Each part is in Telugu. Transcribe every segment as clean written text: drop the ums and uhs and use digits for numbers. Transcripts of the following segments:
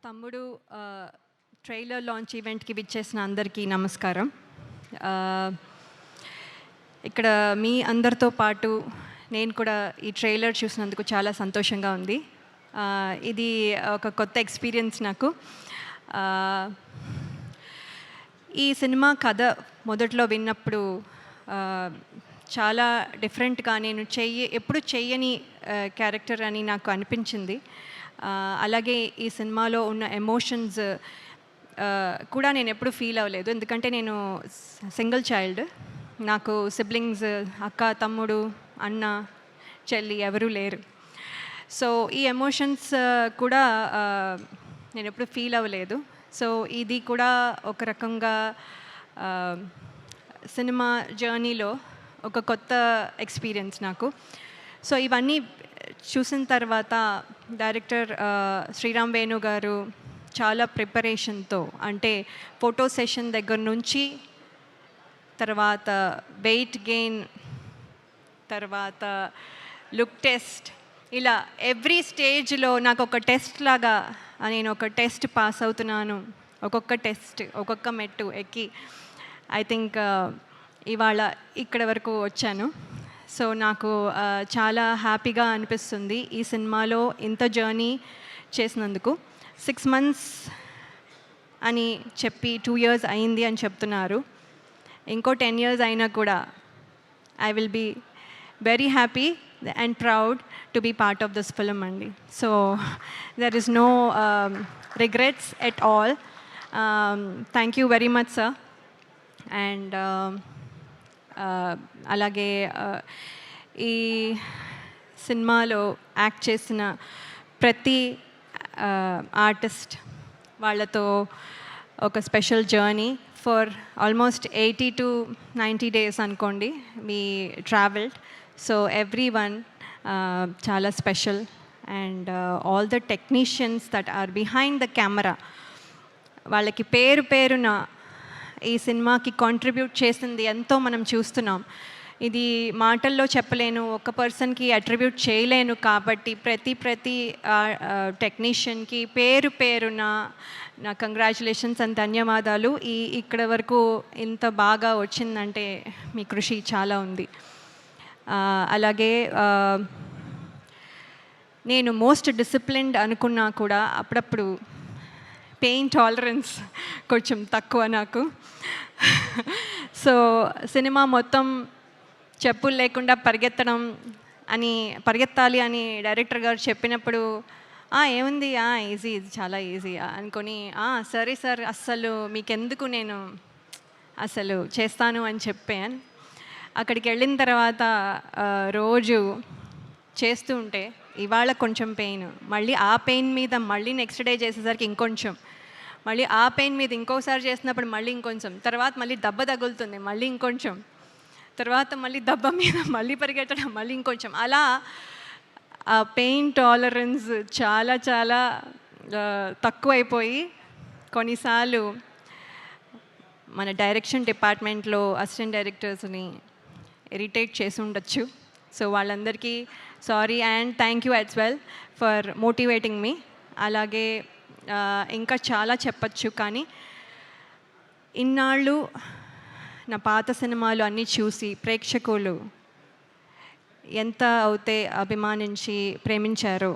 తమ్ముడు ట్రైలర్ లాంచ్ ఈవెంట్కి విచ్చేసిన అందరికీ నమస్కారం. ఇక్కడ మీ అందరితో పాటు నేను కూడా ఈ ట్రైలర్ చూసినందుకు చాలా సంతోషంగా ఉంది. ఇది ఒక కొత్త ఎక్స్పీరియన్స్ నాకు. ఈ సినిమా కథ మొదట్లో విన్నప్పుడు చాలా డిఫరెంట్గా నేను ఎప్పుడు చెయ్యని క్యారెక్టర్ అని నాకు అనిపించింది. అలాగే ఈ సినిమాలో ఉన్న ఎమోషన్స్ కూడా నేను ఎప్పుడు ఫీల్ అవ్వలేదు, ఎందుకంటే నేను సింగిల్ చైల్డ్. నాకు సిబ్లింగ్స్, అక్క, తమ్ముడు, అన్న, చెల్లి ఎవరూ లేరు. సో ఈ ఎమోషన్స్ కూడా నేను ఎప్పుడు ఫీల్ అవ్వలేదు. సో ఇది కూడా ఒక రకంగా సినిమా జర్నీలో ఒక కొత్త ఎక్స్పీరియన్స్ నాకు. సో ఇవన్నీ చూసిన తర్వాత డైరెక్టర్ శ్రీరామ్ వేణు గారు చాలా ప్రిపరేషన్తో, అంటే ఫోటో సెషన్ దగ్గర నుంచి తర్వాత వెయిట్ గెయిన్, తర్వాత లుక్ టెస్ట్, ఇలా ఎవ్రీ స్టేజ్లో నాకు ఒక టెస్ట్ లాగా నేను ఒక టెస్ట్ పాస్ అవుతున్నాను. ఒక్కొక్క టెస్ట్, ఒక్కొక్క మెట్టు ఎక్కి ఐ థింక్ ఇవాళ ఇక్కడ వరకు వచ్చాను. సో నాకు చాలా హ్యాపీగా అనిపిస్తుంది ఈ సినిమాలో ఇంత జర్నీ చేసినందుకు. 6 months అని చెప్పి 2 years అయింది అని చెప్తున్నారు. ఇంకో 10 years అయినా కూడా I will be very happy and proud to be part of this film అండి. So there is no regrets at all. Thank you very much sir. And అలాగే ఈ సినిమాలో యాక్ట్ చేసిన ప్రతి ఆర్టిస్ట్ వాళ్ళతో ఒక special journey for almost 80 to 90 days అనుకోండి మీ ట్రావెల్డ్. సో ఎవ్రీ వన్ చాలా special. And all the technicians that are behind the camera, వాళ్ళకి పేరు పేరున ఈ సినిమాకి కాంట్రిబ్యూట్ చేసింది ఎంతో మనం చూస్తున్నాం. ఇది మాటల్లో చెప్పలేను, ఒక పర్సన్కి అట్రిబ్యూట్ చేయలేను. కాబట్టి ప్రతి టెక్నీషియన్కి పేరు పేరున నా కంగ్రాచులేషన్స్ అండ్ ధన్యవాదాలు. ఇక్కడ వరకు ఇంత బాగా వచ్చిందంటే మీ కృషి చాలా ఉంది. అలాగే నేను మోస్ట్ డిసిప్లిన్డ్ అనుకున్నా కూడా అప్పుడప్పుడు పెయిన్ టాలరెన్స్ కొంచెం తక్కువ నాకు. సో సినిమా మొత్తం చెప్పులు లేకుండా పరిగెత్తాలి అని డైరెక్టర్ గారు చెప్పినప్పుడు ఏముంది, ఈజీ, ఇది చాలా ఈజీ అనుకొని సరే సార్, అస్సలు మీకెందుకు, నేను అసలు చేస్తాను అని చెప్పాను. అక్కడికి వెళ్ళిన తర్వాత రోజు చేస్తూ ఉంటే ఇవాళ కొంచెం పెయిన్, మళ్ళీ ఆ పెయిన్ మీద మళ్ళీ నెక్స్ట్ డే చేసేసరికి ఇంకొంచెం, మళ్ళీ ఆ పెయిన్ మీద ఇంకోసారి చేసినప్పుడు మళ్ళీ ఇంకొంచెం, తర్వాత మళ్ళీ దెబ్బ తగులుతుంది, మళ్ళీ ఇంకొంచెం, తర్వాత మళ్ళీ దెబ్బ మీద మళ్ళీ పరిగెత్తడం, మళ్ళీ ఇంకొంచెం, అలా ఆ పెయిన్ టాలరెన్స్ చాలా చాలా తక్కువైపోయి కొన్నిసార్లు మన డైరెక్షన్ డిపార్ట్మెంట్లో అసిస్టెంట్ డైరెక్టర్స్ని ఇరిటేట్ చేసి ఉండొచ్చు. సో వాళ్ళందరికీ sorry and thank you as well for motivating me. అలాగే ఇంకా చాలా చెప్పచ్చు, కానీ ఇన్నాళ్ళు నా పాత సినిమాలు అన్నీ చూసి ప్రేక్షకులు ఎంత అయితే అభిమానించి ప్రేమించారో,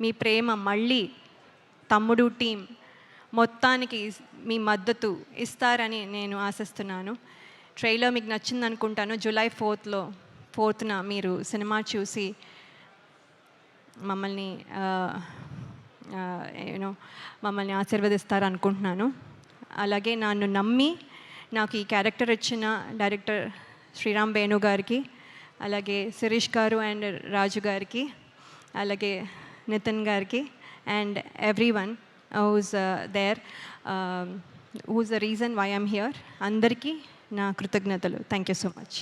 మీ ప్రేమ మళ్ళీ తమ్ముడు టీం మొత్తానికి మీ మద్దతు ఇస్తారని నేను ఆశిస్తున్నాను. ట్రైలర్ మీకు నచ్చింది అనుకుంటాను. July 4th మీరు సినిమా చూసి మమ్మల్ని ఆశీర్వదిస్తారు అనుకుంటున్నాను. అలాగే నన్ను నమ్మి నాకు ఈ క్యారెక్టర్ ఇచ్చిన డైరెక్టర్ శ్రీరామ్ వేణు గారికి, అలాగే శిరీష్ గారు అండ్ రాజు గారికి, అలాగే నితిన్ గారికి and everyone who's there, who's the reason why I'm here, అందరికీ నా కృతజ్ఞతలు. Thank you so much.